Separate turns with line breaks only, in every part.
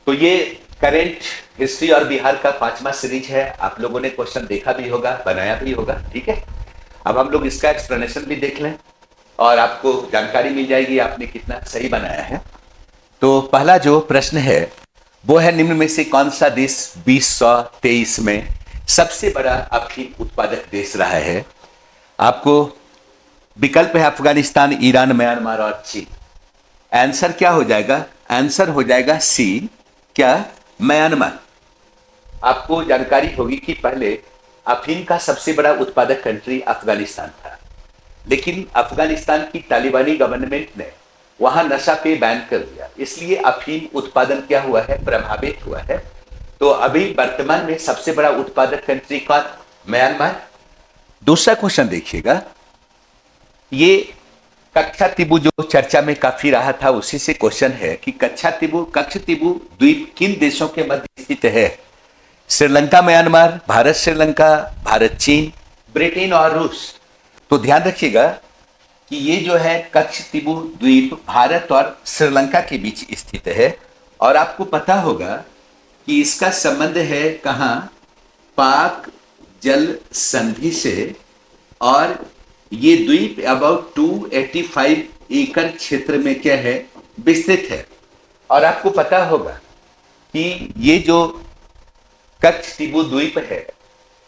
तो ये current history और बिहार का 5वां सीरीज है। आप लोगों ने क्वेश्चन देखा भी होगा, बनाया भी होगा। ठीक है, अब हम लोग इसका एक्सप्लेनेशन भी देख लें और आपको जानकारी मिल जाएगी आपने कितना सही बनाया है। तो पहला जो प्रश्न है वो है, निम्न में से कौन सा देश 2023 में सबसे बड़ा अफीम उत्पादक देश रहा है? आपको विकल्प है अफगानिस्तान, ईरान, म्यांमार और चीन। आंसर क्या हो जाएगा? आंसर हो जाएगा सी, क्या? म्यांमार। आपको जानकारी होगी कि पहले अफीम का सबसे बड़ा उत्पादक कंट्री अफगानिस्तान था, लेकिन अफगानिस्तान की तालिबानी गवर्नमेंट ने वहां नशा पे बैन कर दिया, इसलिए अफीम उत्पादन क्या हुआ है? प्रभावित हुआ है। तो अभी वर्तमान में सबसे बड़ा उत्पादक कंट्री कौन? म्यांमार। दूसरा क्वेश्चन देखिएगा, ये कच्छातिबू जो चर्चा में काफी रहा था उसी से क्वेश्चन है कि कच्छातिबू द्वीप किन देशों के मध्य स्थित है? श्रीलंका, म्यांमार, भारत श्रीलंका, भारत चीन, ब्रिटेन और रूस। तो ध्यान रखिएगा कि ये जो है कच्छतिबू द्वीप भारत और श्रीलंका के बीच स्थित है, और आपको पता होगा कि इसका संबंध है कहां? पाक जल संधि से। और ये द्वीप अबाउट 285 एकड़ क्षेत्र में क्या है? विस्तृत है। और आपको पता होगा कि ये जो कच्छतिबू द्वीप है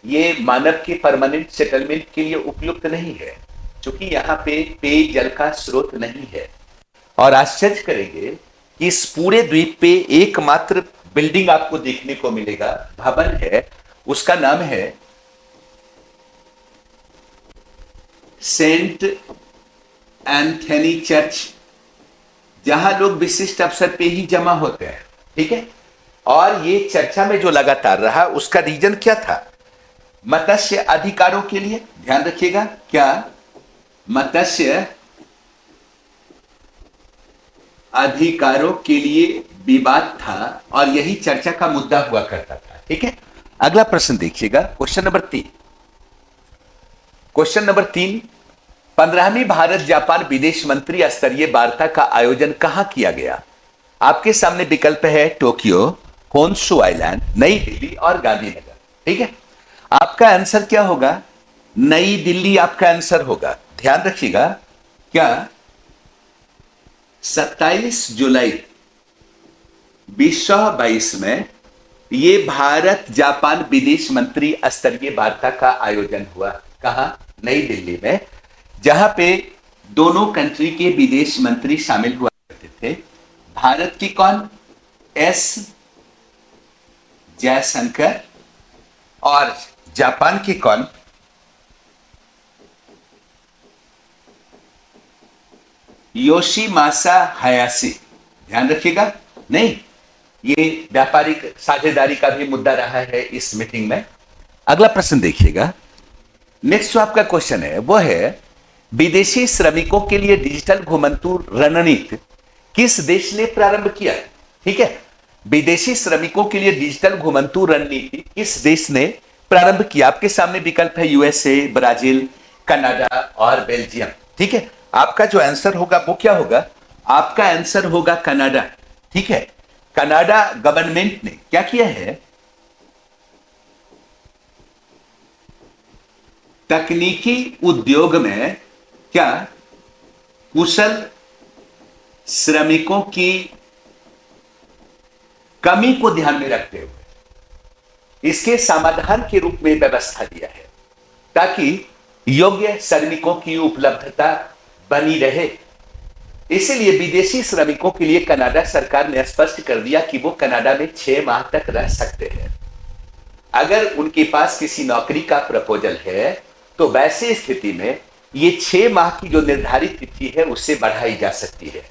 ये मानव के परमानेंट सेटलमेंट के लिए उपयुक्त नहीं है, क्योंकि यहाँ पे पेयजल का स्रोत नहीं है। और आश्चर्य करेंगे कि इस पूरे द्वीप पे एकमात्र बिल्डिंग आपको देखने को मिलेगा, भवन है, उसका नाम है सेंट एंथनी चर्च, जहां लोग विशिष्ट अवसर पे ही जमा होते हैं। ठीक है, और ये चर्चा में जो लगातार रहा उसका रीजन क्या था? मत्स्य अधिकारों के लिए। ध्यान रखिएगा, क्या? मत्स्य अधिकारों के लिए विवाद था और यही चर्चा का मुद्दा हुआ करता था। ठीक है, अगला प्रश्न देखिएगा, क्वेश्चन नंबर 3। क्वेश्चन नंबर 3, 15वीं भारत जापान विदेश मंत्री स्तरीय वार्ता का आयोजन कहां किया गया? आपके सामने विकल्प है टोक्यो, होन्शु आइलैंड, नई दिल्ली और गांधीनगर। ठीक है, आपका आंसर क्या होगा? नई दिल्ली आपका आंसर होगा। ध्यान रखिएगा, क्या? 27 जुलाई 2022 में ये भारत जापान विदेश मंत्री स्तरीय वार्ता का आयोजन हुआ। कहां? नई दिल्ली में, जहां पे दोनों कंट्री के विदेश मंत्री शामिल हुआ करते थे। भारत की कौन? एस जयशंकर। और जापान की कौन? Yoshimasa Hayashi. ध्यान रखिएगा, नहीं, ये व्यापारिक साझेदारी का भी मुद्दा रहा है इस मीटिंग में। अगला प्रश्न देखिएगा, नेक्स्ट जो आपका क्वेश्चन है वो है, विदेशी श्रमिकों के लिए डिजिटल घुमंतू रणनीति किस देश ने प्रारंभ किया? ठीक है, विदेशी श्रमिकों के लिए डिजिटल घुमंतू रणनीति किस देश ने प्रारंभ किया? आपके सामने विकल्प है यूएसए, ब्राजील, कनाडा और बेल्जियम। ठीक है, आपका जो आंसर होगा वो क्या होगा? आपका आंसर होगा कनाडा। ठीक है, कनाडा गवर्नमेंट ने क्या किया है? तकनीकी उद्योग में क्या? कुशल श्रमिकों की कमी को ध्यान में रखते हुए इसके समाधान के रूप में व्यवस्था दिया है, ताकि योग्य श्रमिकों की उपलब्धता बनी रहे। इसीलिए विदेशी श्रमिकों के लिए कनाडा सरकार ने स्पष्ट कर दिया कि वो कनाडा में 6 माह तक रह सकते हैं। अगर उनके पास किसी नौकरी का प्रपोजल है तो वैसे स्थिति में ये 6 माह की जो निर्धारित तिथि है उससे बढ़ाई जा सकती है।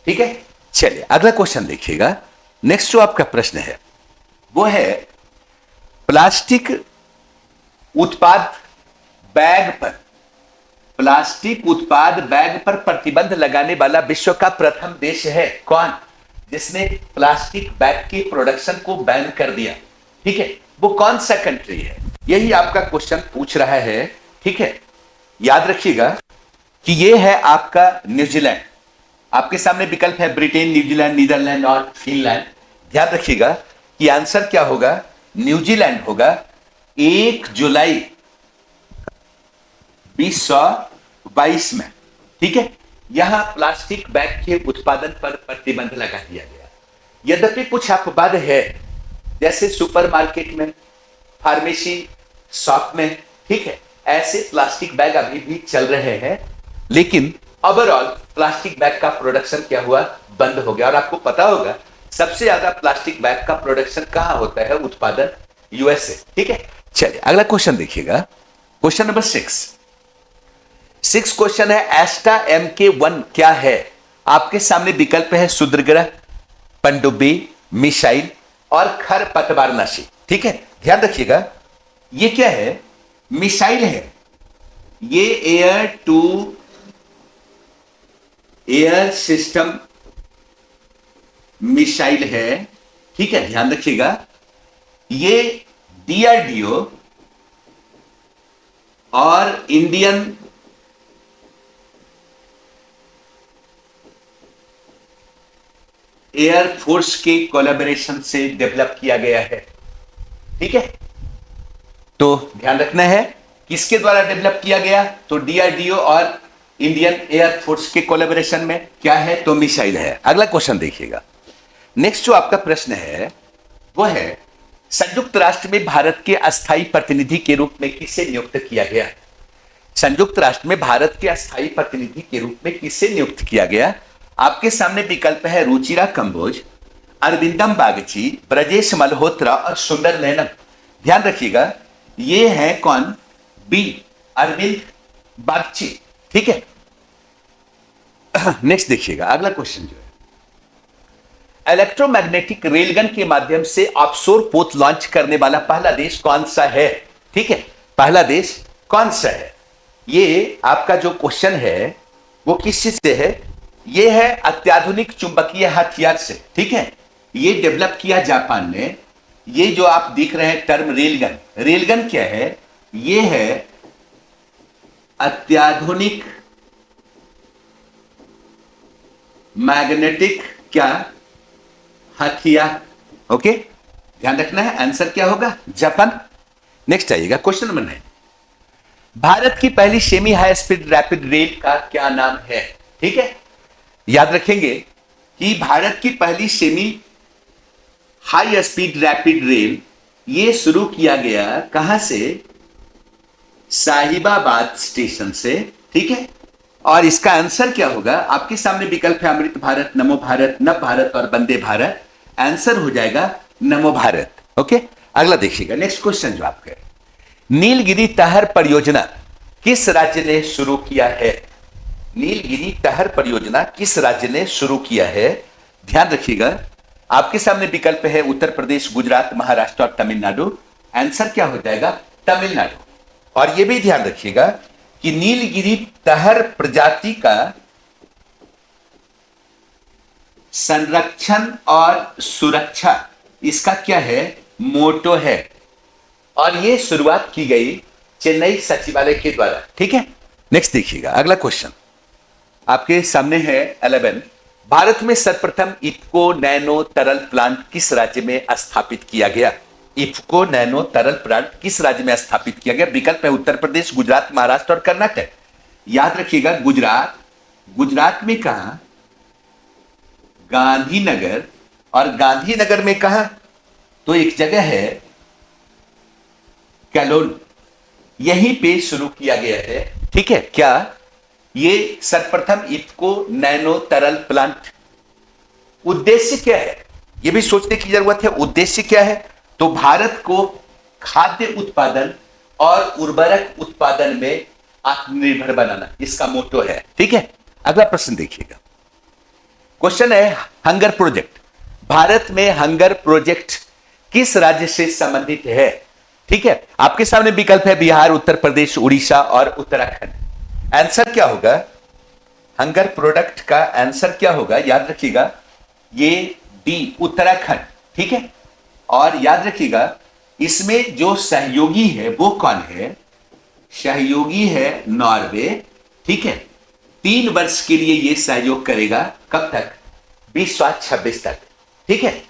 ठीक है, चलिए अगला क्वेश्चन देखिएगा। नेक्स्ट जो आपका प्रश्न है वो है, प्लास्टिक उत्पाद बैग पर प्लास्टिक उत्पाद बैग पर प्रतिबंध लगाने वाला विश्व का प्रथम देश है कौन? जिसने प्लास्टिक बैग की प्रोडक्शन को बैन कर दिया। ठीक है, वो कौन सा कंट्री है? यही आपका क्वेश्चन पूछ रहा है। ठीक है, याद रखिएगा कि ये है आपका न्यूजीलैंड। आपके सामने विकल्प है ब्रिटेन, न्यूजीलैंड, नीदरलैंड और फिनलैंड। ध्यान रखिएगा कि आंसर क्या होगा, न्यूजीलैंड होगा। 1 जुलाई 2022 में, ठीक है, यहां प्लास्टिक बैग के उत्पादन पर प्रतिबंध लगा दिया गया। यद्यपि कुछ अपवाद है, जैसे सुपरमार्केट में, फार्मेसी शॉप में, ठीक है, ऐसे प्लास्टिक बैग अभी भी चल रहे हैं, लेकिन ओवरऑल प्लास्टिक बैग का प्रोडक्शन क्या हुआ, बंद हो गया। और आपको पता होगा सबसे ज्यादा प्लास्टिक बैग का प्रोडक्शन कहां होता है, उत्पादन यूएसए, ठीक है। चलिए अगला क्वेश्चन देखिएगा, क्वेश्चन नंबर 6 क्वेश्चन है, एस्टा MK1 क्या है? आपके सामने विकल्प है सूत्रग्रह, पनडुब्बी, मिसाइल और खरपतवारनाशी, ठीक है। ध्यान रखिएगा ये क्या है, मिसाइल है, ये air to air system missile है, ठीक है। ध्यान रखिएगा ये DRDO और इंडियन एयरफोर्स के कोलैबोरेशन से डेवलप किया गया है, ठीक है। तो ध्यान रखना है किसके द्वारा डेवलप किया गया, तो DRDO और इंडियन एयरफोर्स के कोलैबोरेशन में क्या है, तो मिसाइल है। अगला क्वेश्चन देखिएगा, नेक्स्ट जो आपका प्रश्न है वो है, संयुक्त राष्ट्र में भारत के अस्थायी प्रतिनिधि के रूप में किसे नियुक्त किया गया? संयुक्त राष्ट्र में भारत के अस्थायी प्रतिनिधि के रूप में किसे नियुक्त किया गया? आपके सामने विकल्प है रुचिरा कंबोज, अरविंदम बागची, ब्रजेश मल्होत्रा और सुंदर नैनम। ध्यान रखिएगा ये है कौन, बी, अरविंद बागची, ठीक है। नेक्स्ट देखिएगा अगला क्वेश्चन जो है, इलेक्ट्रोमैग्नेटिक रेलगन के माध्यम से ऑफशोर पोत लॉन्च करने वाला पहला देश कौन सा है, ठीक है, पहला देश कौन सा है? ये आपका जो क्वेश्चन है वो किस चीज से है, ये है अत्याधुनिक चुंबकीय हथियार से, ठीक है। ये डेवलप किया जापान ने। ये जो आप देख रहे हैं टर्म रेलगन, रेलगन क्या है, ये है अत्याधुनिक मैग्नेटिक क्या, हथियार, ओके। ध्यान रखना है आंसर क्या होगा, जापान। नेक्स्ट आइएगा क्वेश्चन नंबर 9, भारत की पहली semi high speed rapid rail का क्या नाम है, ठीक है। याद रखेंगे कि भारत की पहली semi high speed rapid rail ये शुरू किया गया कहां से, साहिबाबाद स्टेशन से, ठीक है। और इसका आंसर क्या होगा, आपके सामने विकल्प है अमृत भारत, नमो भारत, नव भारत और वंदे भारत। आंसर हो जाएगा नमो भारत, ओके। अगला देखिएगा नेक्स्ट क्वेश्चन जो आपका है, नीलगिरी तहर परियोजना किस राज्य ने शुरू किया है? नीलगिरी तहर परियोजना किस राज्य ने शुरू किया है? ध्यान रखिएगा आपके सामने विकल्प है उत्तर प्रदेश, गुजरात, महाराष्ट्र और तमिलनाडु। आंसर क्या हो जाएगा, तमिलनाडु। और यह भी ध्यान रखिएगा कि नीलगिरी तहर प्रजाति का संरक्षण और सुरक्षा इसका क्या है, मोटो है। और यह शुरुआत की गई चेन्नई सचिवालय के द्वारा, ठीक है। नेक्स्ट देखिएगा अगला क्वेश्चन आपके सामने है 11, भारत में सर्वप्रथम इफ्को नैनो तरल प्लांट किस राज्य में स्थापित किया गया? इफ्को नैनो तरल प्लांट किस राज्य में स्थापित किया गया? विकल्प है उत्तर प्रदेश, गुजरात, महाराष्ट्र और कर्नाटक। याद रखिएगा गुजरात, गुजरात में कहा, गांधीनगर, और गांधीनगर में कहा, तो एक जगह है कैलोन, यहीं पे शुरू किया गया है, ठीक है। क्या ये सर्वप्रथम इफ्को नैनो तरल प्लांट, उद्देश्य क्या है ये भी सोचने की जरूरत है। उद्देश्य क्या है, तो भारत को खाद्य उत्पादन और उर्वरक उत्पादन में आत्मनिर्भर बनाना, इसका मोटो है, ठीक है। अगला प्रश्न देखिएगा, क्वेश्चन है हंगर प्रोजेक्ट, भारत में हंगर प्रोजेक्ट किस राज्य से संबंधित है? ठीक है, आपके सामने विकल्प है बिहार, उत्तर प्रदेश, उड़ीसा और उत्तराखंड। आंसर क्या होगा, हंगर प्रोडक्ट का आंसर क्या होगा, याद रखिएगा ये डी उत्तराखंड, ठीक है। और याद रखिएगा इसमें जो सहयोगी है वो कौन है, सहयोगी है नॉर्वे, ठीक है। 3 वर्ष के लिए यह सहयोग करेगा, कब तक, 2026 तक, ठीक है।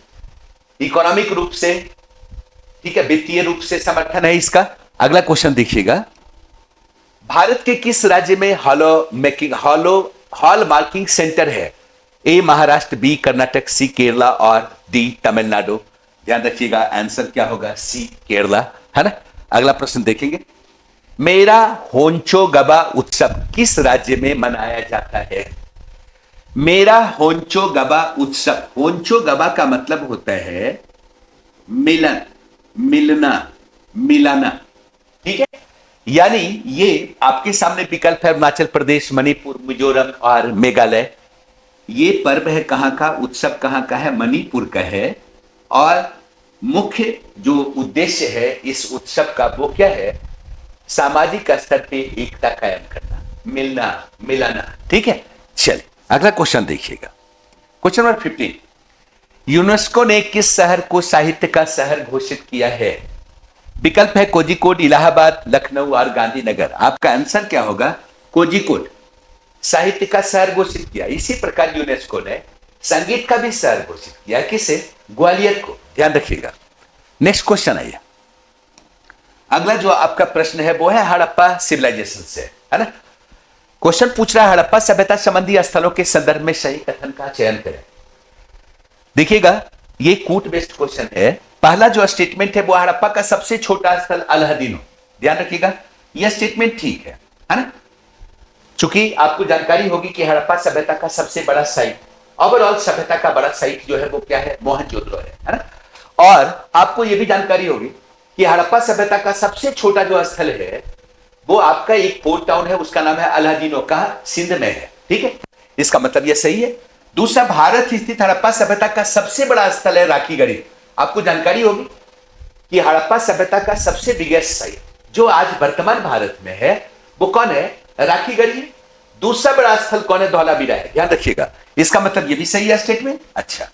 इकोनॉमिक रूप से, ठीक है, वित्तीय रूप से समर्थन है इसका। अगला क्वेश्चन देखिएगा, भारत के किस राज्य में हॉल मार्किंग सेंटर है? ए महाराष्ट्र, बी कर्नाटक, सी केरला और डी तमिलनाडु। ध्यान रखिएगा, आंसर क्या होगा? सी केरला, है ना। अगला प्रश्न देखेंगे, मेरा होंचो गबा उत्सव किस राज्य में मनाया जाता है? मेरा होंचो गबा उत्सव, होंचो गबा का मतलब होता है मिलन, मिलना, मिलाना, ठीक है। यानी ये आपके सामने विकल्प है, अरुणाचल प्रदेश, मणिपुर, मिजोरम और मेघालय। ये पर्व है कहां का? उत्सव कहां का है? मणिपुर का है। और मुख्य जो उद्देश्य है इस उत्सव का वो क्या है? सामाजिक स्तर पे एकता कायम करना, मिलना, मिलाना, ठीक है। चलिए अगला क्वेश्चन देखिएगा, क्वेश्चन नंबर 15, यूनेस्को ने किस शहर को साहित्य का शहर घोषित किया है? विकल्प है कोझिकोड, इलाहाबाद, लखनऊ और गांधीनगर। आपका आंसर क्या होगा? कोझिकोड साहित्य का शहर घोषित किया। इसी प्रकार यूनेस्को ने संगीत का भी शहर घोषित किया, किसे? ग्वालियर को। ध्यान रखिएगा। नेक्स्ट क्वेश्चन आइए, अगला जो आपका प्रश्न है वो है हड़प्पा सिविलाइजेशन से, है ना। क्वेश्चन पूछ रहा है हड़प्पा सभ्यता संबंधी स्थलों के संदर्भ में सही कथन का चयन करें। देखिएगा, ये कूट बेस्ड क्वेश्चन है। पहला जो स्टेटमेंट है वो हड़प्पा का सबसे छोटा स्थल अलाहादीनो। ध्यान रखिएगा, यह स्टेटमेंट ठीक है ना। चूंकि आपको जानकारी होगी कि हड़प्पा सभ्यता का सबसे बड़ा साइट, ओवरऑल सभ्यता का बड़ा साइट जो है वो क्या है? मोहनजोदड़ो है ना। और आपको यह भी जानकारी होगी कि हड़प्पा सभ्यता का सबसे छोटा जो स्थल है वो आपका एक पोर्ट टाउन है, उसका नाम है अलाहादीनो, कहां? सिंध में है, ठीक है। इसका मतलब यह सही है। दूसरा, भारत स्थित हड़प्पा सभ्यता का सबसे बड़ा स्थल है राखीगढ़ी। आपको जानकारी होगी कि हड़प्पा सभ्यता का सबसे बिगेस्ट साइट जो आज वर्तमान भारत में है वो कौन है? राखीगढ़ी है। दूसरा बड़ा स्थल कौन है? धौलावीरा है। ध्यान रखिएगा, इसका मतलब ये भी सही है स्टेटमेंट। अच्छा,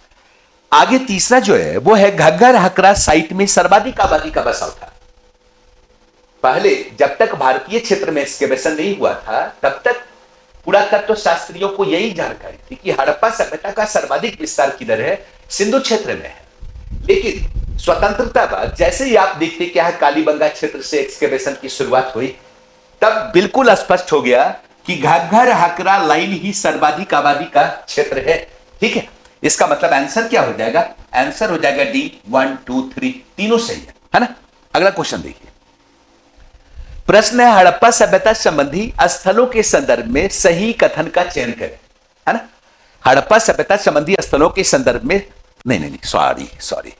आगे तीसरा जो है वो है घग्गर हकरा साइट में सर्वाधिक आबादी का बसाव था। पहले जब तक भारतीय क्षेत्र में एक्सकेवेशन नहीं हुआ था तब तक पुरातत्व शास्त्रियों को यही जानकारी थी कि हड़प्पा सभ्यता का सर्वाधिक विस्तार किधर है? सिंधु क्षेत्र में है। लेकिन स्वतंत्रता बाद जैसे ही आप देखते क्या है, कालीबंगा क्षेत्र से एक्सकेवेशन की शुरुआत हुई, तब बिल्कुल स्पष्ट हो गया कि घग्गर हकरा लाइन ही सर्वाधिक आबादी का क्षेत्र है, ठीक है। इसका मतलब आंसर क्या हो जाएगा? आंसर हो जाएगा डी, 1, 2, 3 तीनों सही है ना। अगला क्वेश्चन देखिए, प्रश्न है हड़प्पा सभ्यता संबंधी स्थलों के संदर्भ में सही कथन का चयन करें, है ना। हड़प्पा सभ्यता संबंधी स्थलों के संदर्भ में नहीं, सॉरी।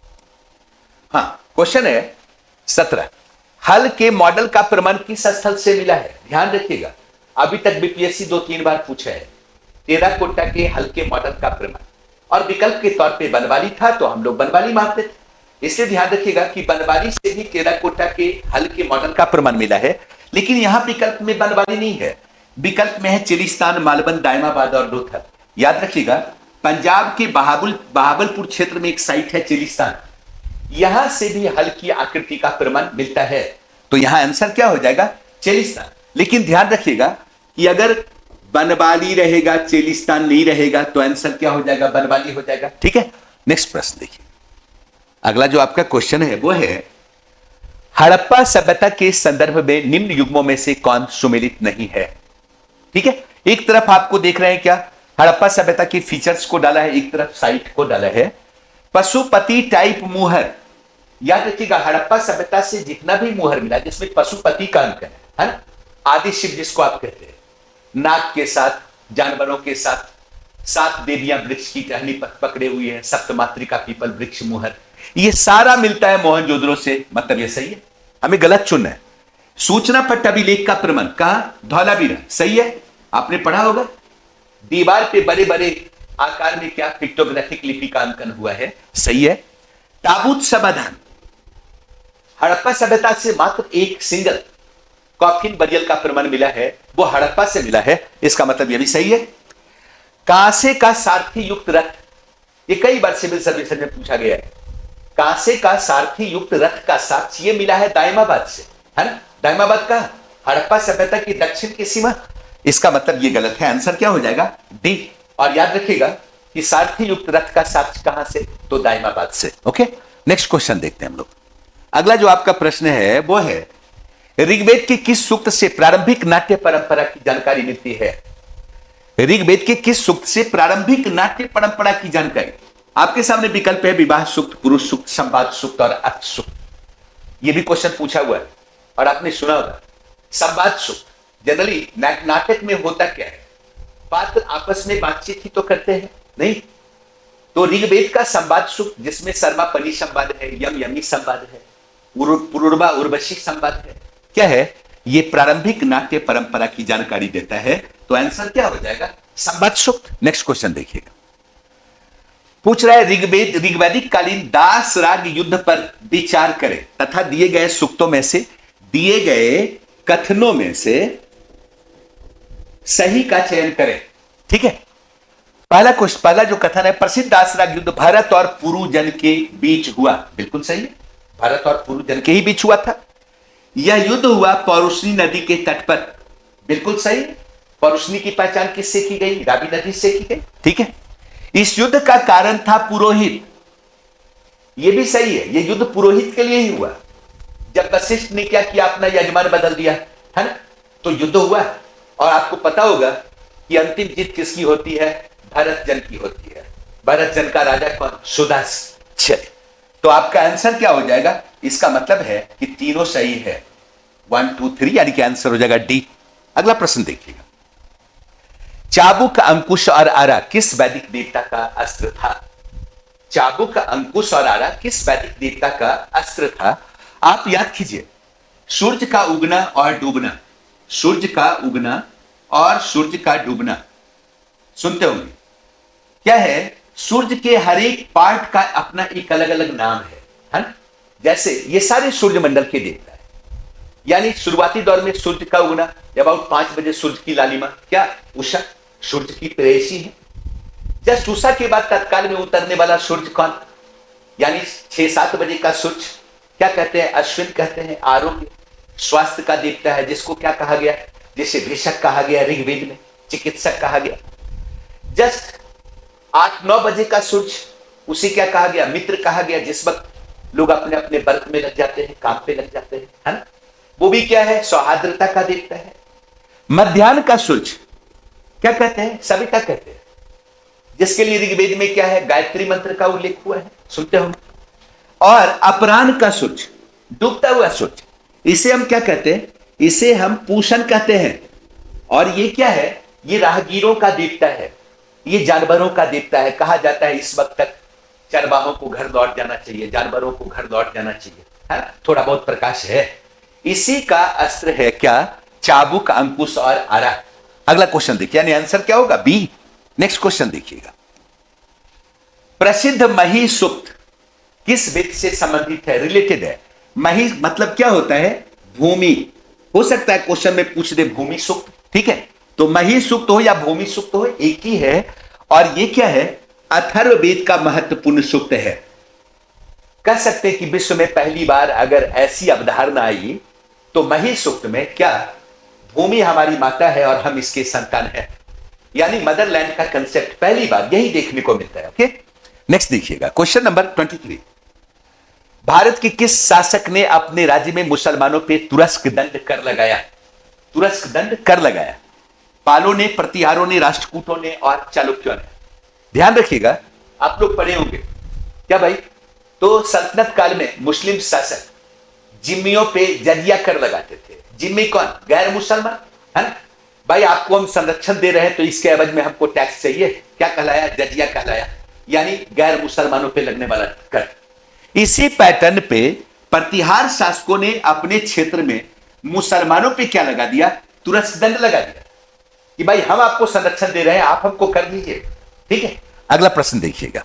हाँ, क्वेश्चन है 17, हल के मॉडल का प्रमाण किस स्थल से मिला है? ध्यान रखिएगा, अभी तक बीपीएससी 2-3 बार पूछा है टेराकोटा के हल के मॉडल का प्रमाण, और विकल्प के तौर पे बनवाली था तो हम लोग बनवाली मानते थे। इसलिए ध्यान रखिएगा कि बनवाली से भी टेराकोटा के हल के मॉडल का प्रमाण मिला है। लेकिन यहां विकल्प में बनवाली नहीं है, विकल्प में है चिलिस्तान, मालबन, दायमाबाद और लोथल। याद रखिएगा, पंजाब के बहावलपुर क्षेत्र में एक साइट है चिलिस्तान, यहां से भी हल की आकृति का प्रमाण मिलता है। तो यहां आंसर क्या हो जाएगा? चिलिस्तान। लेकिन ध्यान रखिएगा कि अगर बनवाली रहेगा, चिलिस्तान नहीं रहेगा तो आंसर क्या हो जाएगा? बनवाली हो जाएगा, ठीक है। नेक्स्ट प्रश्न देखिए, अगला जो आपका क्वेश्चन है वो है हड़प्पा सभ्यता के संदर्भ में निम्न युग्मों में से कौन सुमेलित नहीं है? ठीक है, एक तरफ आपको देख रहे हैं क्या, हड़प्पा सभ्यता के फीचर्स को डाला है, एक तरफ साइट को डाला है। पशुपति टाइप मुहर, याद रखिएगा हड़प्पा सभ्यता से जितना भी मुहर मिला जिसमें पशुपति का अंक है ना, आदि शिव जिसको आप कहते हैं, नाग के साथ, जानवरों के साथ, 7 देवियां वृक्ष की टहनी पकड़े हुए हैं, सप्तमात्रिका पीपल वृक्ष मुहर, ये सारा मिलता है मोहनजोदड़ो से। मतलब ये सही है, हमें गलत चुनना है। सूचना पट्ट अभिलेख का प्रमाण कहां? धौलावीरा, सही है, आपने पढ़ा होगा। दीवार पे बड़े बड़े आकार में क्या पिक्टोग्राफिक लिपि का अंकन हुआ है, सही है। ताबूत समाधान, हड़प्पा सभ्यता से मात्र एक सिंगल कॉफिन बरियल का प्रमाण मिला है, वो हड़प्पा से मिला है, इसका मतलब यह भी सही है। कांसे का सारथी युक्त रथ, ये कई बार सिविल सर्विस में पूछा गया है। कांसे का सारथी युक्त रथ का साक्ष्य ये मिला है दायमाबाद से, है ना। दायमाबाद का हड़प्पा सभ्यता की दक्षिण की सीमा, इसका मतलब ये गलत है, आंसर क्या हो जाएगा? डी। और याद रखिएगा कि सारथी युक्त रथ का साक्ष्य कहां से, तो दाइमाबाद से। ओके, नेक्स्ट क्वेश्चन देखते हैं हम लोग। अगला जो आपका प्रश्न है वो है, ऋग्वेद के किस सूक्त से प्रारंभिक नाट्य परंपरा की जानकारी मिलती है? ऋग्वेद के किस सूक्त से प्रारंभिक नाट्य परंपरा की जानकारी? आपके सामने विकल्प है विवाह सूक्त, पुरुष सूक्त, संवाद सूक्त और अर्थ सूक्त। यह भी क्वेश्चन पूछा हुआ है और आपने सुना होगा। संवाद सूक्त जनरली नाटक में होता क्या है, पात्र आपस में बातचीत ही तो करते हैं, नहीं? तो ऋग्वेद का संवाद सूक्त जिसमें शर्मा पनी संवाद है, यम यमी संवाद है, पुरुर्वा उर्वशी संवाद है, क्या है ये प्रारंभिक नाट्य परंपरा की जानकारी देता है। तो आंसर क्या हो जाएगा, संवाद सूक्त। नेक्स्ट क्वेश्चन देखिएगा, पूछ रहा है ऋग्वैदिक कालीन दास राग युद्ध पर विचार करें तथा दिए गए सूक्तों में से, दिए गए कथनों में से सही का चयन करें। ठीक है, पहला जो कथन है, प्रसिद्ध दास राग युद्ध भारत और पुरुजन के बीच हुआ, बिल्कुल सही है, भारत और पुरुजन के ही बीच हुआ था। यह युद्ध हुआ पौरुषनी नदी के तट पर, बिल्कुल सही है। पौरुषनी की पहचान किससे की गई, रावी नदी से की गई। ठीक है, इस युद्ध का कारण था पुरोहित, यह भी सही है, यह युद्ध पुरोहित के लिए ही हुआ। जब वशिष्ठ ने क्या किया, अपना यजमान बदल दिया, है ना, तो युद्ध हुआ। और आपको पता होगा कि अंतिम जीत किसकी होती है, भरत जन की होती है। भरत जन का राजा कौन, सुदास। चलिए, तो आपका आंसर क्या हो जाएगा, इसका मतलब है कि तीनों सही है, 1 2 3, यानी कि आंसर हो जाएगा डी। अगला प्रश्न देखिएगा, चाबुक, अंकुश और आरा किस वैदिक देवता का अस्त्र था? चाबुक, अंकुश और आरा किस वैदिक देवता का अस्त्र था? आप याद कीजिए, सूर्य का उगना और डूबना, सूर्य का उगना और सूर्य का डूबना सुनते होंगे, क्या है, सूर्य के हर एक पार्ट का अपना एक अलग अलग नाम है ना? जैसे ये सारे सूर्य मंडल के देवता है, यानी शुरुआती दौर में सूर्य का उगना, अबाउट 5 बजे सूर्य की लालिमा, क्या उषा सूर्य की प्रेयसी है। जस्ट उषा के बाद तत्काल में उतरने वाला सूर्य कौन, यानी 6-7 बजे का सूर्य, क्या कहते हैं, अश्विन कहते हैं। आरोग्य स्वास्थ्य का देवता है, जिसको क्या कहा गया, जैसे भेषक कहा गया ऋग्वेद में, चिकित्सक कहा गया। जस्ट 8-9 बजे का सूर्य, उसे क्या कहा गया, मित्र कहा गया, जिस वक्त लोग अपने अपने वर्क में लग जाते हैं, काम पे लग जाते हैं, है ना, वो भी क्या है, सौहार्द्रता का देवता है। मध्याह्न का सूर्य क्या कहते हैं, सविता कहते हैं, जिसके लिए ऋग्वेद में क्या है, गायत्री मंत्र का उल्लेख हुआ है, सुनते हो। और अपराह्न का सूर्य, डूबता हुआ सूर्य, इसे हम क्या कहते हैं, इसे हम पूषण कहते हैं। और ये क्या है, ये राहगीरों का देवता है, ये जानवरों का देवता है। कहा जाता है इस वक्त तक चरवाहों को घर लौट जाना चाहिए, जानवरों को घर लौट जाना चाहिए, है ना, थोड़ा बहुत प्रकाश है। इसी का अस्त्र है क्या, चाबुक, अंकुश और आरा। अगला क्वेश्चन देखिए, यानी आंसर क्या होगा, बी। नेक्स्ट क्वेश्चन देखिएगा, प्रसिद्ध मही सूक्त किस वेद से संबंधित है, रिलेटेड है। मही मतलब क्या होता है, भूमि। हो सकता है क्वेश्चन में पूछ दे भूमि सूक्त, ठीक है, तो मही सूक्त हो या भूमि सूक्त हो, एक ही है। और ये क्या है, अथर्ववेद का महत्वपूर्ण सूक्त है। कह सकते हैं कि विश्व में पहली बार अगर ऐसी अवधारणा आई तो मही सूक्त में क्या, भूमि हमारी माता है और हम इसके संतान हैं, यानी मदरलैंड का कंसेप्ट पहली बार यही देखने को मिलता है। ओके, नेक्स्ट देखिएगा, क्वेश्चन नंबर 23, भारत के किस शासक ने अपने राज्य में मुसलमानों पे तुरस्क दंड कर लगाया? तुरस्क दंड कर लगाया, पालों ने, प्रतिहारों ने, राष्ट्रकूटों ने और चालुक्यों ने। ध्यान रखिएगा, आप लोग पढ़े होंगे क्या भाई, तो सल्तनत काल में मुस्लिम शासक जिम्मियों पे जजिया कर लगाते थे। जिम्मी कौन, गैर मुसलमान, है ना भाई, आपको हम संरक्षण दे रहे हैं तो इसके एवज में हमको टैक्स चाहिए, क्या कहलाया, जजिया कहलाया, यानी गैर मुसलमानों पे लगने वाला कर। इसी पैटर्न पे प्रतिहार शासकों ने अपने क्षेत्र में मुसलमानों पे क्या लगा दिया, तुरस्क दंड लगा दिया कि भाई हम आपको संरक्षण दे रहे हैं, आप हमको कर दीजिए। ठीक है, अगला प्रश्न देखिएगा,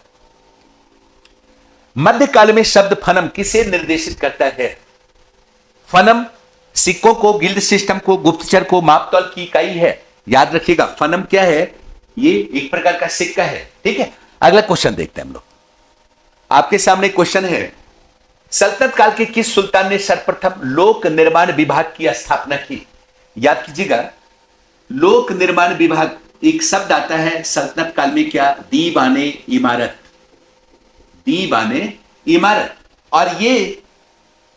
मध्यकाल में शब्द फनम किसे निर्देशित करता है? फनम सिक्कों को, गिल्ड सिस्टम को, गुप्तचर को, मापतौल की इकाई है। याद रखिएगा, फनम क्या है, ये एक प्रकार का सिक्का है। ठीक है, अगला क्वेश्चन देखते हैं हम लोग। आपके सामने क्वेश्चन है, सल्तनत काल के किस सुल्तान ने सर्वप्रथम लोक निर्माण विभाग की स्थापना की? याद कीजिएगा, लोक निर्माण विभाग एक शब्द आता है सल्तनत काल में, क्या? दीवाने इमारत, दीवाने इमारत। और ये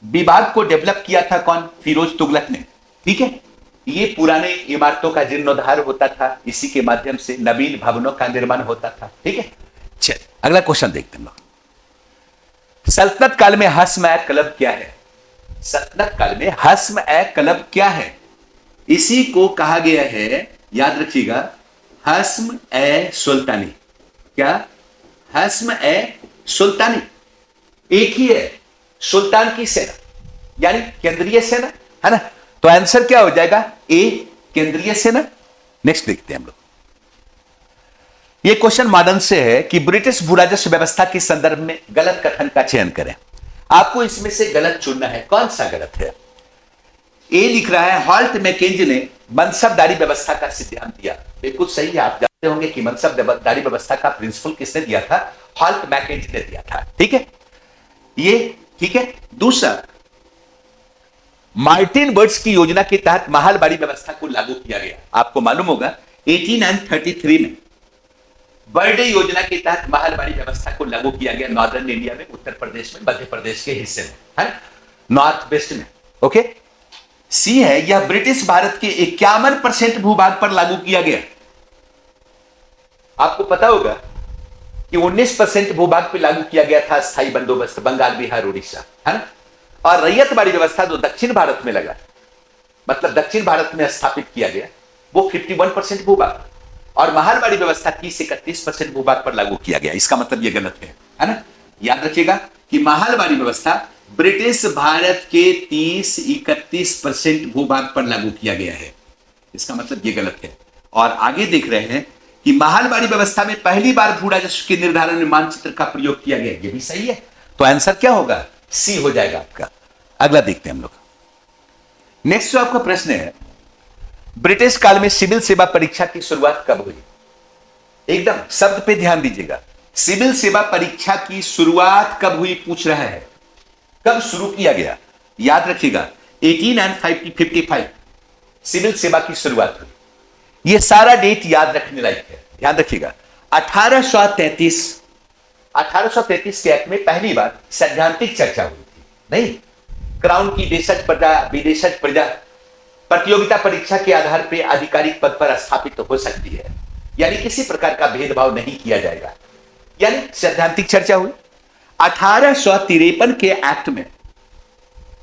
विभाग को डेवलप किया था कौन? फिरोज तुगलक ने। ठीक है, ये पुराने इमारतों का जीर्णोद्धार होता था, इसी के माध्यम से नवीन भवनों का निर्माण होता था। ठीक है, चल अगला क्वेश्चन देखते हैं। सल्तनत काल में हस्म ए कलब क्या है? सल्तनत काल में हस्म ए कलब क्या है? इसी को कहा गया है, याद रखिएगा, हस्म ए सुल्तानी। क्या? हस्म ए सुल्तानी। एक ही है, सुल्तान की सेना यानी केंद्रीय सेना, है ना? तो आंसर क्या हो जाएगा? ए, केंद्रीय सेना। नेक्स्ट देखते हैं हम लोग। ये क्वेश्चन मॉडर्न से है कि ब्रिटिश भू राजस्व व्यवस्था के संदर्भ में गलत कथन का चयन करें। आपको इसमें से गलत चुनना है, कौन सा गलत है? ए लिख रहा है हॉल्ट मैकेंजी ने मनसबदारी व्यवस्था का सिद्धांत दिया। बिल्कुल सही है, आप जानते होंगे कि मनसबदारी व्यवस्था का प्रिंसिपल किसने दिया था? हॉल्ट मैकेंजी ने दिया था। ठीक है, ये ठीक है। दूसरा, मार्टिन बर्ड्स की योजना के तहत महालबाड़ी व्यवस्था को लागू किया गया। आपको मालूम होगा 1833 में बर्डे योजना के तहत महालबाड़ी व्यवस्था को लागू किया गया नॉर्दर्न इंडिया में, उत्तर प्रदेश में, मध्य प्रदेश के हिस्से में, है नॉर्थ वेस्ट में। ओके, सी है, यह ब्रिटिश भारत के 51% भूभाग पर लागू किया गया। आपको पता होगा कि 19% भूभाग पर लागू किया गया था स्थायी बंदोबस्त, बंगाल, बिहार, उड़ीसा, है ना? और रैयतबाड़ी व्यवस्था जो दक्षिण भारत में लगा, मतलब दक्षिण भारत में स्थापित किया गया, वो 51% भूभाग, और महालबाड़ी व्यवस्था 30-31% भूभाग पर लागू किया गया। इसका मतलब ये गलत है ना? याद रखिएगा कि महालबाड़ी व्यवस्था ब्रिटिश भारत के 30-31% भूभाग पर लागू किया गया है। इसका मतलब ये गलत है। और आगे देख रहे हैं कि महालबाड़ी व्यवस्था में पहली बार भू राजस्व के निर्धारण में मानचित्र का प्रयोग किया गया। ये भी सही है, तो आंसर क्या होगा? सी हो जाएगा आपका। अगला देखते हैं हम लोग। नेक्स्ट जो आपका प्रश्न है, ब्रिटिश काल में सिविल सेवा परीक्षा की शुरुआत कब हुई? एकदम शब्द पे ध्यान दीजिएगा। सिविल सेवा परीक्षा की शुरुआत कब हुई पूछ रहा है, कब शुरू किया गया? याद रखिएगा 1855 सिविल सेवा की शुरुआत हुई। यह सारा डेट याद रखने लायक है, ध्यान रखिएगा। 1833 के एक्ट में पहली बार सैद्धांतिक चर्चा हुई थी। नहीं, क्राउन की देशज प्रजा, विदेशज प्रजा प्रतियोगिता परीक्षा के आधार पर आधिकारिक पद पर स्थापित हो सकती है, यानी किसी प्रकार का भेदभाव नहीं किया जाएगा, यानी सैद्धांतिक चर्चा हुई। 1853 के एक्ट में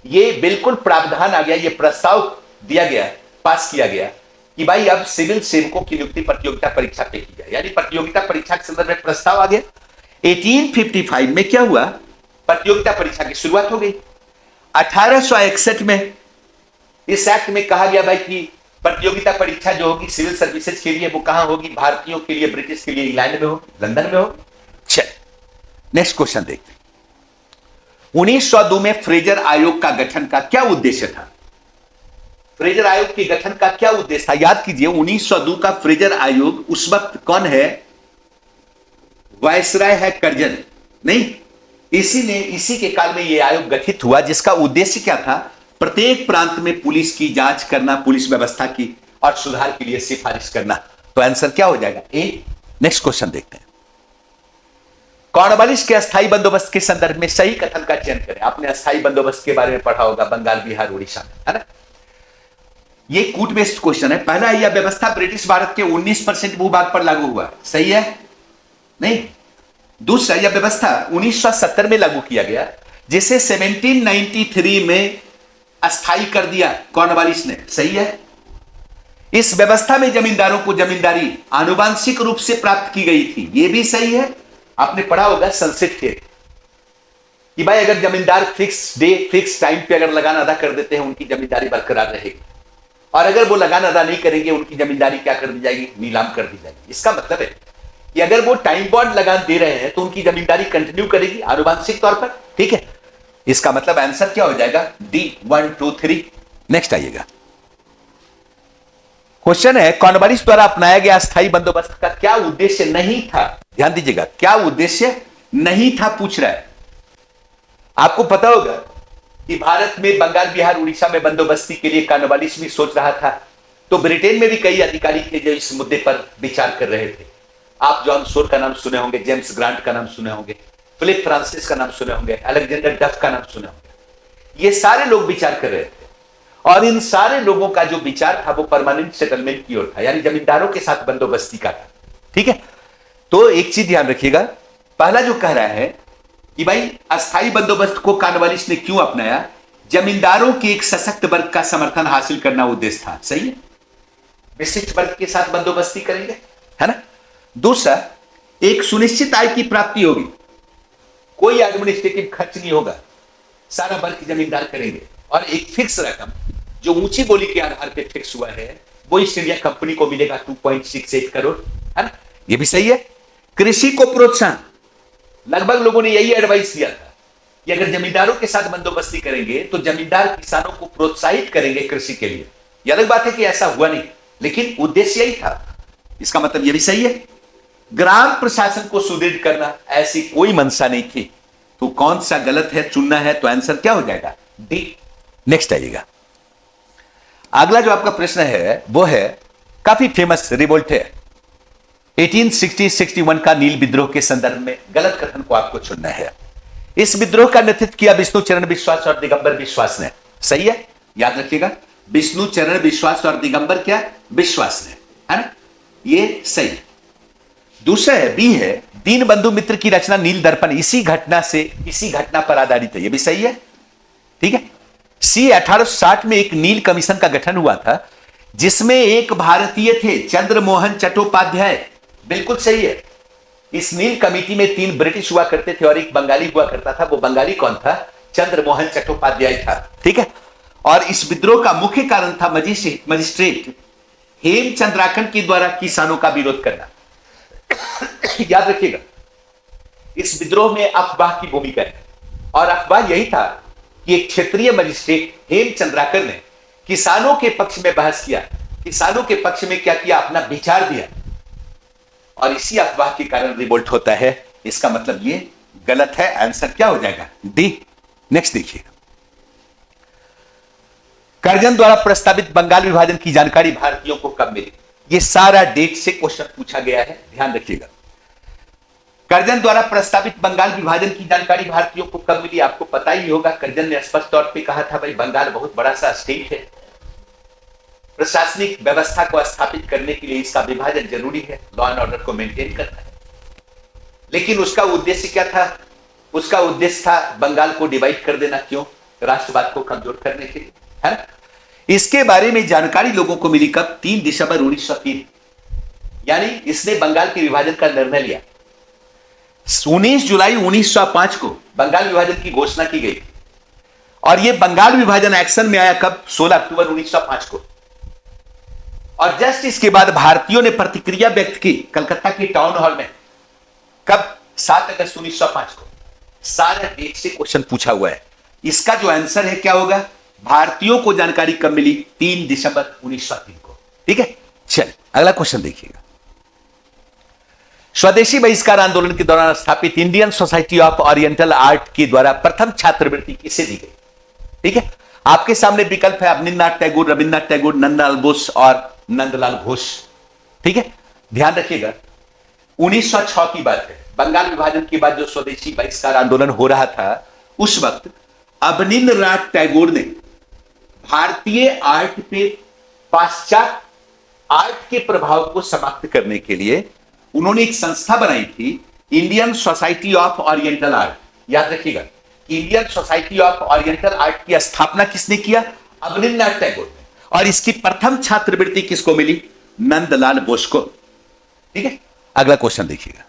यह बिल्कुल प्रावधान आ गया, यह प्रस्ताव दिया गया, पास किया गया कि भाई अब सिविल सेवकों की नियुक्ति प्रतियोगिता परीक्षा पे की जाए, यानी प्रतियोगिता परीक्षा के संदर्भ में प्रस्ताव आ गया। 1855 में क्या हुआ? प्रतियोगिता परीक्षा की शुरुआत हो गई। 1861 में इस एक्ट में कहा गया भाई कि प्रतियोगिता परीक्षा जो होगी सिविल सर्विसेज के लिए, वो कहां होगी? भारतीयों के लिए, ब्रिटिश के लिए इंग्लैंड में होगी, लंदन में होगी। चल नेक्स्ट क्वेश्चन देखते हैं। 1902 में फ्रेजर आयोग का गठन का क्या उद्देश्य था? फ्रेजर आयोग के गठन का क्या उद्देश्य था? याद कीजिए 1902 का फ्रेजर आयोग, उस वक्त कौन है? वायसराय है कर्जन। नहीं, इसी के काल में यह आयोग गठित हुआ, जिसका उद्देश्य क्या था? प्रत्येक प्रांत में पुलिस की जांच करना, पुलिस व्यवस्था की और सुधार के लिए सिफारिश करना। तो आंसर क्या हो जाएगा? ए। नेक्स्ट क्वेश्चन देखते हैं। कॉर्नवालिस के अस्थायी बंदोबस्त के संदर्भ में सही कथन का चयन करें। आपने अस्थायी बंदोबस्त के बारे में पढ़ा होगा, बंगाल, बिहार, उड़ीसा में, है ना? ये कूट बेस्ड क्वेश्चन है। पहला, यह व्यवस्था ब्रिटिश भारत के 19% भूभाग पर लागू हुआ, सही है? नहीं। दूसरा, यह व्यवस्था 1970 में लागू किया गया, जिसे 1793 में अस्थायी कर दिया कॉर्नवालिस ने, सही है? इस व्यवस्था में जमींदारों को जमींदारी आनुवांशिक रूप से प्राप्त की गई थी, यह भी सही है। आपने पढ़ा होगा संसद के कि भाई अगर जमींदार फिक्स डे, फिक्स टाइम पे अगर लगान अदा कर देते हैं, उनकी जमींदारी बरकरार रहेगी, और अगर वो लगान अदा नहीं करेंगे, उनकी जमींदारी क्या कर दी जाएगी? नीलाम कर दी जाएगी। इसका मतलब है कि अगर वो टाइम बॉन्ड लगान दे रहे हैं तो उनकी जमींदारी कंटिन्यू करेगी आनुवांशिक तौर पर, ठीक है? इसका मतलब आंसर क्या हो जाएगा? डी, 1, 2, 3। नेक्स्ट आइएगा। क्वेश्चन है, कॉर्नवालिस द्वारा अपनाया गया अस्थायी बंदोबस्त का क्या उद्देश्य नहीं था? ध्यान दीजिएगा, क्या उद्देश्य नहीं था पूछ रहा है। आपको पता होगा कि भारत में बंगाल, बिहार, उड़ीसा में बंदोबस्ती के लिए कॉर्नवालिस भी सोच रहा था, तो ब्रिटेन में भी कई अधिकारी थे जो इस मुद्दे पर विचार कर रहे थे। आप जॉन सोर का नाम सुने होंगे, जेम्स ग्रांट का नाम सुने होंगे, फिलिप फ्रांसिस का नाम सुने होंगे, अलेक्जेंडर डफ का नाम सुने होंगे। ये सारे लोग विचार कर रहे थे और इन सारे लोगों का जो विचार था वो परमानेंट सेटलमेंट की ओर था, यानी जमींदारों के साथ बंदोबस्ती का था। ठीक है, तो एक चीज ध्यान रखिएगा, पहला जो कह रहा है कि भाई अस्थायी बंदोबस्त को कॉर्नवालिस ने क्यों अपनाया? जमींदारों के एक सशक्त वर्ग का समर्थन हासिल करना उद्देश्य था। सही है, विशिष्ट वर्ग के साथ बंदोबस्ती करेंगे, है ना। दूसरा, एक सुनिश्चित आय की प्राप्ति होगी, कोई एडमिनिस्ट्रेटिव खर्च नहीं होगा, सारा वर्ग जमींदार करेंगे, और एक फिक्स रकम जो ऊंची बोली के आधार पर फिक्स हुआ है वो ईस्ट इंडिया कंपनी को मिलेगा 2.68 करोड़, है ना। ये भी सही है। कृषि को प्रोत्साहन, लगभग लोगों ने यही एडवाइस दिया था कि अगर जमींदारों के साथ बंदोबस्ती करेंगे तो जमींदार किसानों को प्रोत्साहित करेंगे कृषि के लिए। यह अलग बात है कि ऐसा हुआ नहीं, लेकिन उद्देश्य यही था, इसका मतलब यह भी सही है। ग्राम प्रशासन को सुदृढ़ करना, ऐसी कोई मंशा नहीं थी। तो कौन सा गलत है चुनना है, तो आंसर क्या हो जाएगा? डी। नेक्स्ट आइएगा, अगला जो आपका प्रश्न है वो है काफी फेमस रिवोल्ट है 1860-61 का नील विद्रोह के संदर्भ में गलत कथन को आपको चुनना है। इस विद्रोह का नेतृत्व किया विष्णु चरण विश्वास और दिगंबर विश्वास ने। सही है, याद रखिएगा, विष्णु चरण विश्वास और दिगंबर क्या? विश्वास ने, है ना, ये सही है। दूसरा है, बी है, दीन बंधु मित्र की रचना नील दर्पण इसी घटना पर आधारित है। ये भी सही है, ठीक है। सी, 1860 में एक नील कमीशन का गठन हुआ था जिसमें एक भारतीय थे, चंद्रमोहन चट्टोपाध्याय। बिल्कुल सही है। इस नील कमेटी में 3 ब्रिटिश हुआ करते थे और एक बंगाली हुआ करता था। वो बंगाली कौन था? चंद्रमोहन चट्टोपाध्याय था, ठीक है। और इस विद्रोह का मुख्य कारण था मजिस्ट्रेट हेमचंद्राकन के द्वारा किसानों का विरोध करना। याद रखिएगा, इस विद्रोह में अफवाह की भूमिका है, और अफवाह यही था कि एक क्षेत्रीय मजिस्ट्रेट हेमचंद्राकर ने किसानों के पक्ष में बहस किया, किसानों के पक्ष में क्या किया? अपना विचार दिया, और इसी अफवाह के कारण रिवोल्ट होता है। इसका मतलब ये गलत है, आंसर क्या हो जाएगा? डी। नेक्स्ट देखिए, कर्जन द्वारा प्रस्तावित बंगाल विभाजन की जानकारी भारतीयों को कब मिली? ये सारा डेट से क्वेश्चन पूछा गया है, ध्यान रखिएगा। कर्जन द्वारा प्रस्तावित बंगाल विभाजन की जानकारी भारतीयों को कब मिली? आपको पता ही होगा। कर्जन ने स्पष्ट तौर पे कहा था, भाई बंगाल बहुत बड़ा सा स्टेट है, प्रशासनिक व्यवस्था को स्थापित करने के लिए इसका विभाजन जरूरी है, लॉ एंड ऑर्डर को मेंटेन करना है। लेकिन उसका उद्देश्य क्या था? उसका उद्देश्य था बंगाल को डिवाइड कर देना। क्यों? राष्ट्रवाद को कमजोर करने के लिए, है। इसके बारे में जानकारी लोगों को मिली कब? 3 दिसंबर 1903, यानी इसने बंगाल के विभाजन का निर्णय लिया। 19 जुलाई 1905 को बंगाल विभाजन की घोषणा की गई, और यह बंगाल विभाजन एक्शन में आया कब? 16 अक्टूबर 1905 को। और जस्ट इसके बाद भारतीयों ने प्रतिक्रिया व्यक्त की कलकत्ता की टाउन हॉल में, कब? 7 अगस्त 1905 को। सारे डेट से क्वेश्चन पूछा हुआ है। इसका जो आंसर है क्या होगा? भारतीयों को जानकारी कब मिली? 3 दिसंबर 1903 को, ठीक है। चलिए अगला क्वेश्चन देखिएगा। स्वदेशी बहिष्कार आंदोलन के दौरान स्थापित Indian society of oriental art के द्वारा प्रथम छात्रवृत्ति किसे दी गई? ठीक है, आपके सामने विकल्प है अवनींद्रनाथ टैगोर, रविन्द्रनाथ टैगोर, नंदलाल बोस और नंदलाल घोष, ठीक है। ध्यान रखिएगा, 1906 की बात है। बंगाल विभाजन के बाद जो स्वदेशी बहिष्कार आंदोलन हो रहा था, उस वक्त अवनींद्रनाथ टैगोर ने भारतीय आर्ट पे पाश्चात्य आर्ट के प्रभाव को समाप्त करने के लिए उन्होंने एक संस्था बनाई थी, Indian society of oriental art. याद रखिएगा, Indian society of oriental art की स्थापना किसने किया? अवनींद्रनाथ टैगोर ने। और इसकी प्रथम छात्रवृत्ति किसको मिली? नंदलाल बोस को, ठीक है। अगला क्वेश्चन देखिएगा,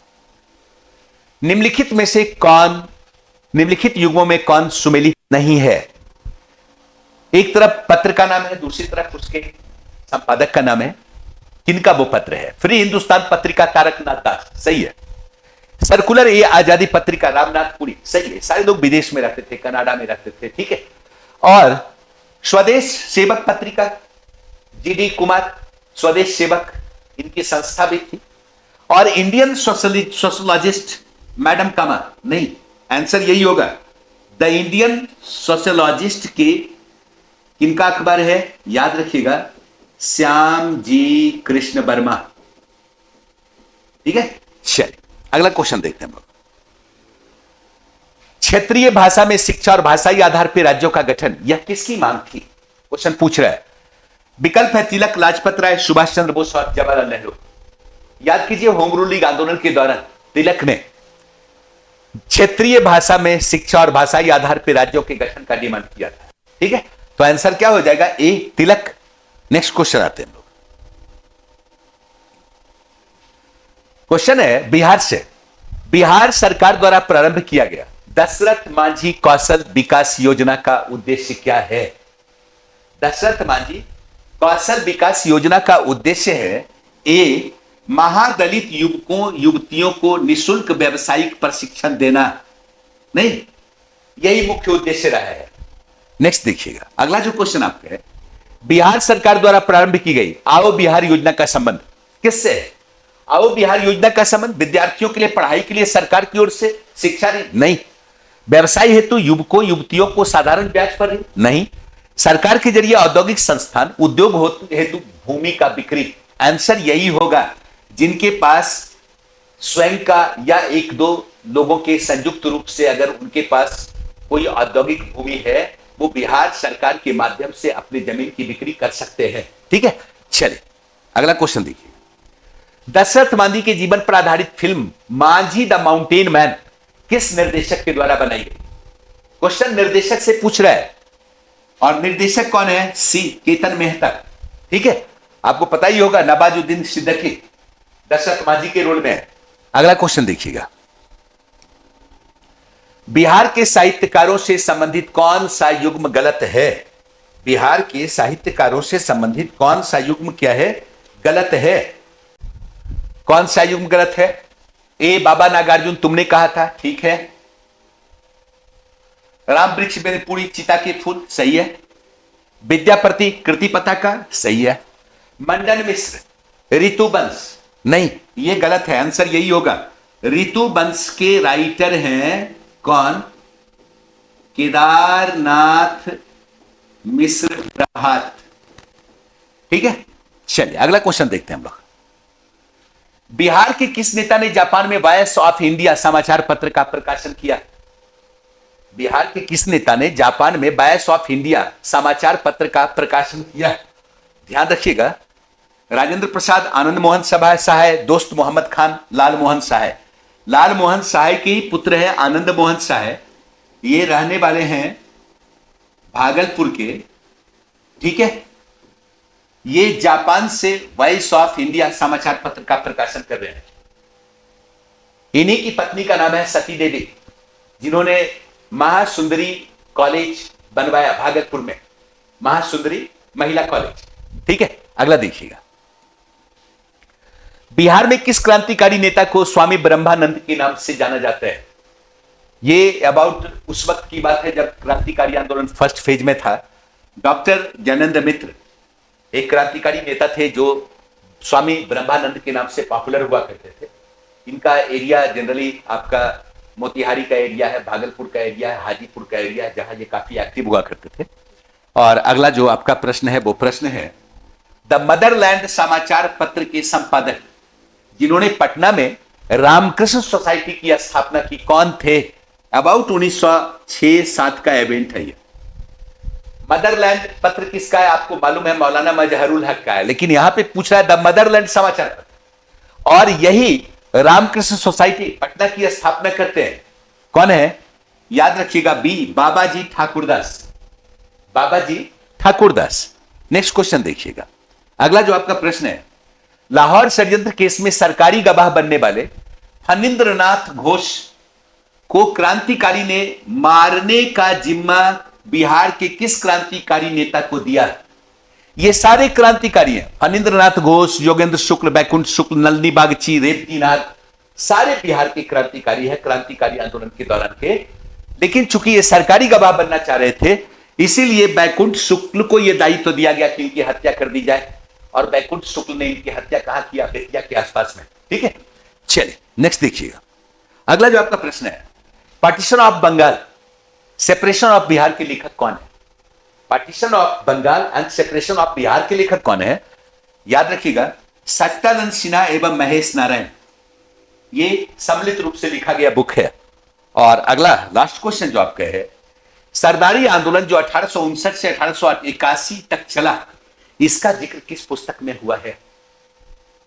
निम्नलिखित में से कौन, निम्नलिखित युग्मों में कौन सुमेलित नहीं है? एक तरफ पत्र का नाम है, दूसरी तरफ उसके संपादक का नाम है। किनका वो पत्र है? फ्री हिंदुस्तान पत्रिका, तारकनाथ दास, सही है। सर्कुलर, ये आजादी पत्रिका, रामनाथ पुरी, सही है। सारे लोग विदेश में रहते थे, कनाडा में रहते थे, ठीक है। और स्वदेश सेवक पत्रिका, जीडी कुमार, स्वदेश सेवक, इनकी संस्था भी थी। और इंडियन सोशोलॉजिस्ट, मैडम कामा, नहीं, आंसर यही होगा। द इंडियन सोशोलॉजिस्ट के किनका अखबार है? याद रखिएगा, श्याम जी कृष्ण वर्मा। ठीक है, चलिए अगला क्वेश्चन देखते हैं हम लोग। क्षेत्रीय भाषा में शिक्षा और भाषाई आधार पर राज्यों का गठन, यह किसकी मांग थी? क्वेश्चन पूछ रहा है। विकल्प है तिलक, लाजपत राय, सुभाष चंद्र बोस और जवाहरलाल नेहरू। याद कीजिए, होम रूलिंग आंदोलन के दौरान तिलक ने क्षेत्रीय भाषा में शिक्षा और भाषाई आधार पर राज्यों के गठन का डिमांड किया था। ठीक है, तो आंसर क्या हो जाएगा? ए तिलक। नेक्स्ट क्वेश्चन आते हैं हम लोग। क्वेश्चन है बिहार से। बिहार सरकार द्वारा प्रारंभ किया गया दशरथ मांझी कौशल विकास योजना का उद्देश्य क्या है? दशरथ मांझी कौशल विकास योजना का उद्देश्य है ए महादलित युवकों युवतियों को निशुल्क व्यावसायिक प्रशिक्षण देना। नहीं, यही मुख्य उद्देश्य रहा है। नेक्स्ट देखिएगा, अगला जो क्वेश्चन आपका है, बिहार सरकार द्वारा प्रारंभ की गई आओ बिहार योजना का संबंध किससे है? आओ बिहार योजना का संबंध विद्यार्थियों के लिए पढ़ाई के लिए सरकार की ओर से शिक्षा नहीं, व्यवसाय हेतु युवकों युवतियों को साधारण ब्याज पर नहीं, सरकार के जरिए औद्योगिक संस्थान उद्योग हेतु भूमि का बिक्री। आंसर यही होगा, जिनके पास स्वयं का या एक दो लोगों के संयुक्त रूप से अगर उनके पास कोई औद्योगिक भूमि है, वो बिहार सरकार के माध्यम से अपनी जमीन की बिक्री कर सकते हैं। ठीक है, चलिए अगला क्वेश्चन देखिए। दशरथ मांझी के जीवन पर आधारित film Manjhi the mountain man किस निर्देशक के द्वारा बनाई गई? क्वेश्चन निर्देशक से पूछ रहा है, और निर्देशक कौन है? सी केतन मेहता। ठीक है, आपको पता ही होगा, नवाजुद्दीन सिद्दीकी दशरथ मांझी के रोल में है। अगला क्वेश्चन देखिएगा। बिहार के साहित्यकारों से संबंधित कौन सा युग्म गलत है? बिहार के साहित्यकारों से संबंधित कौन सा युग्म क्या है? गलत है। कौन सा युग्म गलत है? ए बाबा नागार्जुन तुमने कहा था, ठीक है। राम वृक्ष में पूरी चिता के फूल, सही है। विद्यापति कृति पताका, सही है। मंडन मिश्र ऋतुवंश, नहीं ये गलत है, आंसर यही होगा। ऋतुवंश के राइटर हैं कौन? केदारनाथ मिश्र प्रभात। ठीक है, चलिए अगला क्वेश्चन देखते हैं हम लोग। बिहार के किस नेता ने जापान में वॉइस ऑफ इंडिया समाचार पत्र का प्रकाशन किया? बिहार के किस नेता ने जापान में वॉइस ऑफ इंडिया समाचार पत्र का प्रकाशन किया? ध्यान रखिएगा, राजेंद्र प्रसाद, आनंद मोहन सहाय, दोस्त मोहम्मद खान, लाल मोहन सहाय। लाल मोहन सहाय के ही पुत्र है आनंद मोहन सहाय, ये रहने वाले हैं भागलपुर के। ठीक है, ये जापान से वॉइस ऑफ इंडिया समाचार पत्र का प्रकाशन कर रहे हैं। इन्हीं की पत्नी का नाम है सती देवी, जिन्होंने महासुंदरी कॉलेज बनवाया भागलपुर में, महासुंदरी महिला कॉलेज। ठीक है, अगला देखिएगा। बिहार में किस क्रांतिकारी नेता को स्वामी ब्रह्मानंद के नाम से जाना जाता है? ये अबाउट उस वक्त की बात है जब क्रांतिकारी आंदोलन फर्स्ट फेज में था। डॉक्टर ज्ञानेंद्र मित्र एक क्रांतिकारी नेता थे जो स्वामी ब्रह्मानंद के नाम से पॉपुलर हुआ करते थे। इनका एरिया जनरली आपका मोतिहारी का एरिया है, भागलपुर का एरिया है, हाजीपुर का एरिया है, जहां ये काफी एक्टिव हुआ करते थे। और अगला जो आपका प्रश्न है वो प्रश्न है, द मदरलैंड समाचार पत्र के संपादक जिन्होंने पटना में रामकृष्ण सोसाइटी की स्थापना की कौन थे? अबाउट 1906-7 का इवेंट है ये। मदरलैंड पत्र किसका है आपको मालूम है? मौलाना मजहरुल हक का है, लेकिन यहां पे पूछ रहा है द मदरलैंड समाचार पत्र, और यही रामकृष्ण सोसाइटी पटना की स्थापना करते हैं कौन है? याद रखिएगा, बी बाबाजी ठाकुरदास। बाबाजी ठाकुरदास। नेक्स्ट क्वेश्चन देखिएगा। अगला जो आपका प्रश्न है, लाहौर षड्यंत्र केस में सरकारी गवाह बनने वाले फणींद्रनाथ घोष को क्रांतिकारी ने मारने का जिम्मा बिहार के किस क्रांतिकारी नेता को दिया? ये सारे क्रांतिकारी हैं, फणींद्रनाथ घोष, योगेंद्र शुक्ल, बैकुंठ शुक्ल, नलिनी बागची, रेवतीनाथ, सारे बिहार के क्रांतिकारी हैं क्रांतिकारी आंदोलन के दौरान के। लेकिन चूंकि ये सरकारी गवाह बनना चाह रहे थे, इसीलिए बैकुंठ शुक्ल को यह दायित्व दिया गया कि इनकी हत्या कर दी जाए, और बैकुंठ शुक्ल ने इनकी हत्या कहां किया? बेतिया के आसपास में। ठीक है, चलिए नेक्स्ट देखिएगा। अगला जो आपका प्रश्न है, partition of Bengal separation of Bihar के लेखक कौन है? Partition of Bengal and separation of Bihar के लेखक कौन है? याद रखिएगा, सत्यानंद सिन्हा एवं महेश नारायण, ये सम्मिलित रूप से लिखा गया बुक है। और अगला लास्ट क्वेश्चन जो आपका है, सरदारी आंदोलन जो 1859 से 1881 तक चला, इसका जिक्र किस पुस्तक में हुआ है?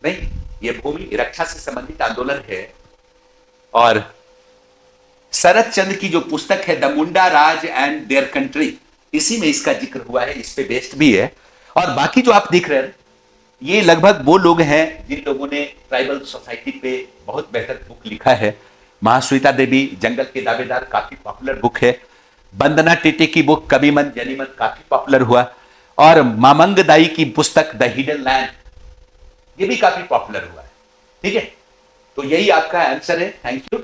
नहीं, यह भूमि रक्षा से संबंधित आंदोलन है। और शरद चंद्र की जो पुस्तक है the Munda Raj and their country, इसी में इसका जिक्र हुआ है, इस पे बेस्ड भी है। और बाकी जो आप देख रहे हैं, ये लगभग वो लोग हैं जिन लोगों ने ट्राइबल सोसाइटी पे बहुत बेहतर बुक लिखा है। महाश्वेता देवी जंगल के दावेदार काफी पॉपुलर बुक है। वंदना टेटे की बुक कभी मन जनी मन काफी पॉपुलर हुआ। और मामंग दाई की पुस्तक द हिडन लैंड, ये भी काफी पॉपुलर हुआ है। ठीक है, तो यही आपका आंसर है। Thank you.